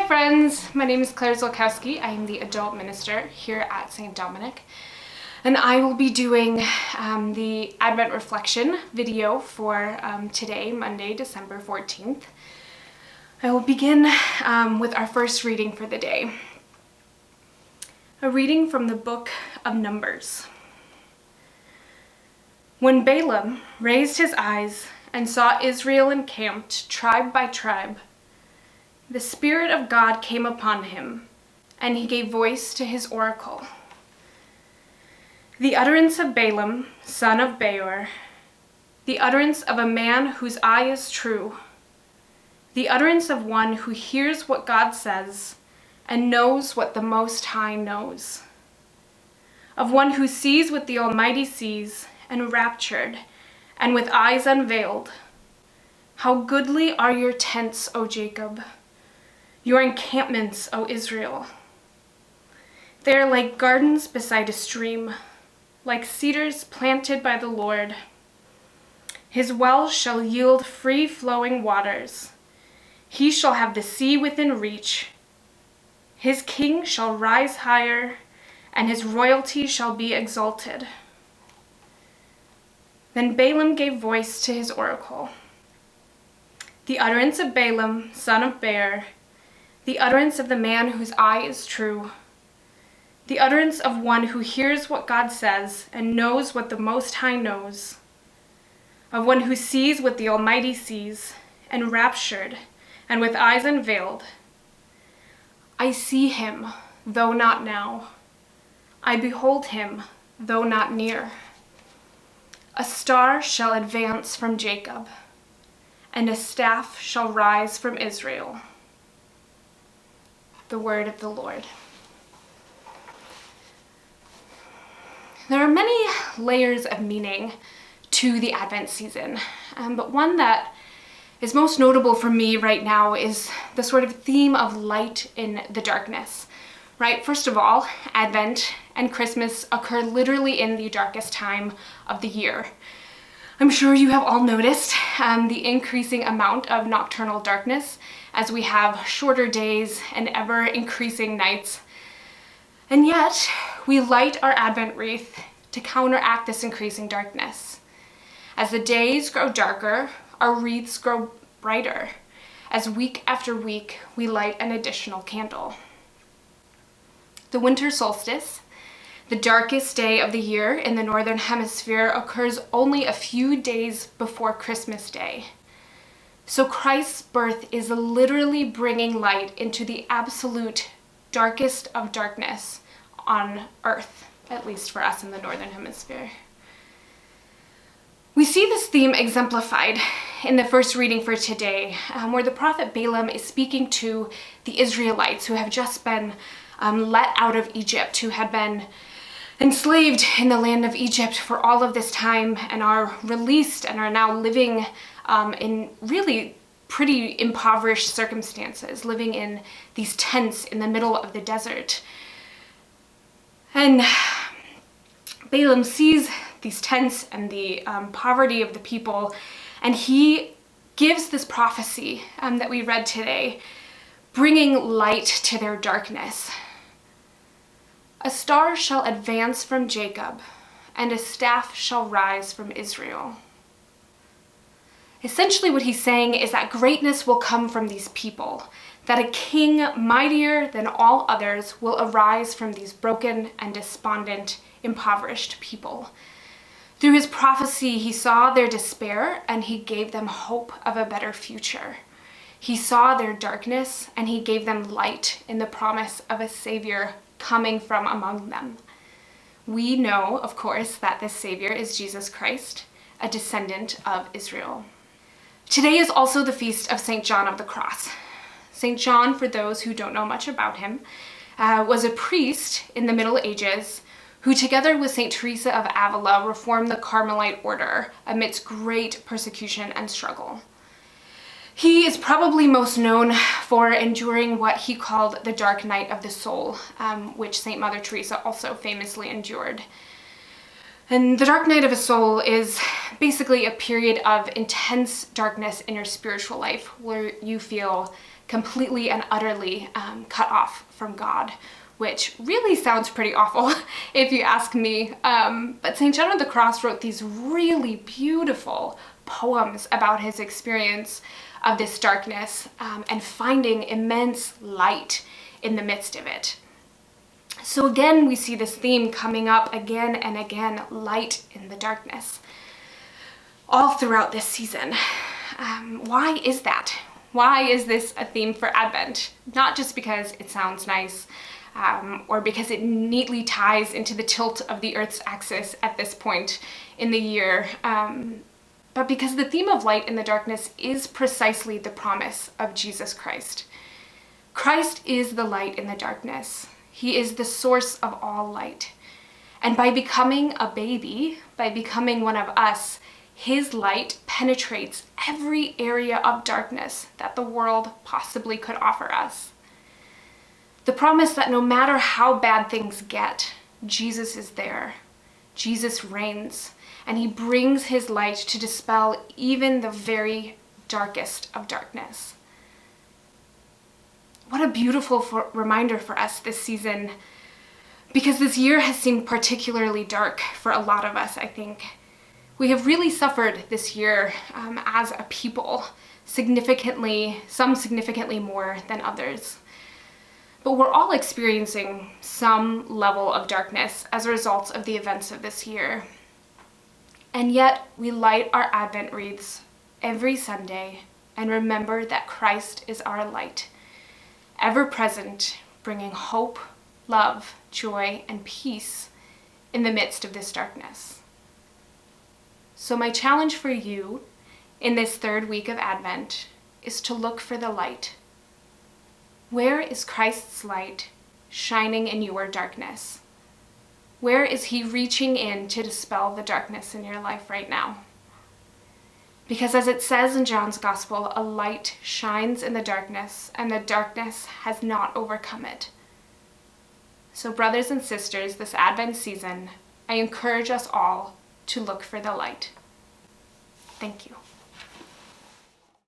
friends, my name is Ziolkowski. I am the adult minister here at St. Dominic, and I will be doing the Advent Reflection video for today, Monday, December 14th. I will begin with our first reading for the day. A reading from the book of Numbers. When Balaam raised his eyes and saw Israel encamped tribe by tribe, the Spirit of God came upon him, and he gave voice to his oracle. The utterance of Balaam, son of Beor, the utterance of a man whose eye is true, the utterance of one who hears what God says and knows what the Most High knows, of one who sees what the Almighty sees, enraptured, and with eyes unveiled. How goodly are your tents, O Jacob, your encampments, O Israel. They are like gardens beside a stream, like cedars planted by the Lord. His wells shall yield free-flowing waters. He shall have the sea within reach. His king shall rise higher, and his royalty shall be exalted. Then Balaam gave voice to his oracle. The utterance of Balaam, son of Beor, the utterance of the man whose eye is true, the utterance of one who hears what God says and knows what the Most High knows, of one who sees what the Almighty sees, enraptured, and with eyes unveiled. I see him, though not now. I behold him, though not near. A star shall advance from Jacob, and a staff shall rise from Israel. The word of the Lord. There are many layers of meaning to the Advent season, but one that is most notable for me right now is the sort of theme of light in the darkness, right? First of all, Advent and Christmas occur literally in the darkest time of the year. I'm sure you have all noticed the increasing amount of nocturnal darkness as we have shorter days and ever increasing nights. And yet, we light our Advent wreath to counteract this increasing darkness. As the days grow darker, our wreaths grow brighter, as week after week we light an additional candle. The winter solstice, the darkest day of the year in the Northern Hemisphere, occurs only a few days before Christmas Day. So Christ's birth is literally bringing light into the absolute darkest of darkness on Earth, at least for us in the Northern Hemisphere. We see this theme exemplified in the first reading for today, where the prophet Balaam is speaking to the Israelites who have just been let out of Egypt, who had been enslaved in the land of Egypt for all of this time and are released and are now living in really pretty impoverished circumstances, living in these tents in the middle of the desert. And Balaam sees these tents and the poverty of the people, and he gives this prophecy that we read today, bringing light to their darkness. A star shall advance from Jacob, and a staff shall rise from Israel. Essentially what he's saying is that greatness will come from these people, that a king mightier than all others will arise from these broken and despondent, impoverished people. Through his prophecy, he saw their despair and he gave them hope of a better future. He saw their darkness and he gave them light in the promise of a Savior coming from among them. We know, of course, that this Savior is Jesus Christ, a descendant of Israel. Today is also the feast of St. John of the Cross. St. John, for those who don't know much about him, was a priest in the Middle Ages who, together with St. Teresa of Avila, reformed the Carmelite order amidst great persecution and struggle. He is probably most known for enduring what he called the dark night of the soul, which St. Mother Teresa also famously endured. And the dark night of a soul is basically a period of intense darkness in your spiritual life where you feel completely and utterly cut off from God, which really sounds pretty awful if you ask me. But St. John of the Cross wrote these really beautiful poems about his experience of this darkness and finding immense light in the midst of it. So again, we see this theme coming up again and again, light in the darkness, all throughout this season. Why is that? Why is this a theme for Advent? Not just because it sounds nice, or because it neatly ties into the tilt of the Earth's axis at this point in the year, but because the theme of light in the darkness is precisely the promise of Jesus Christ. Christ is the light in the darkness. He is the source of all light. And by becoming a baby, by becoming one of us, his light penetrates every area of darkness that the world possibly could offer us. The promise that no matter how bad things get, Jesus is there. Jesus reigns, and he brings his light to dispel even the very darkest of darkness. What a beautiful reminder for us this season, because this year has seemed particularly dark for a lot of us, I think. We have really suffered this year as a people, some significantly more than others. But we're all experiencing some level of darkness as a result of the events of this year. And yet we light our Advent wreaths every Sunday and remember that Christ is our light, ever present, bringing hope, love, joy, and peace in the midst of this darkness. So my challenge for you in this third week of Advent is to look for the light. Where is Christ's light shining in your darkness? Where is he reaching in to dispel the darkness in your life right now? Because as it says in John's Gospel, a light shines in the darkness, and the darkness has not overcome it. So brothers and sisters, this Advent season, I encourage us all to look for the light. Thank you.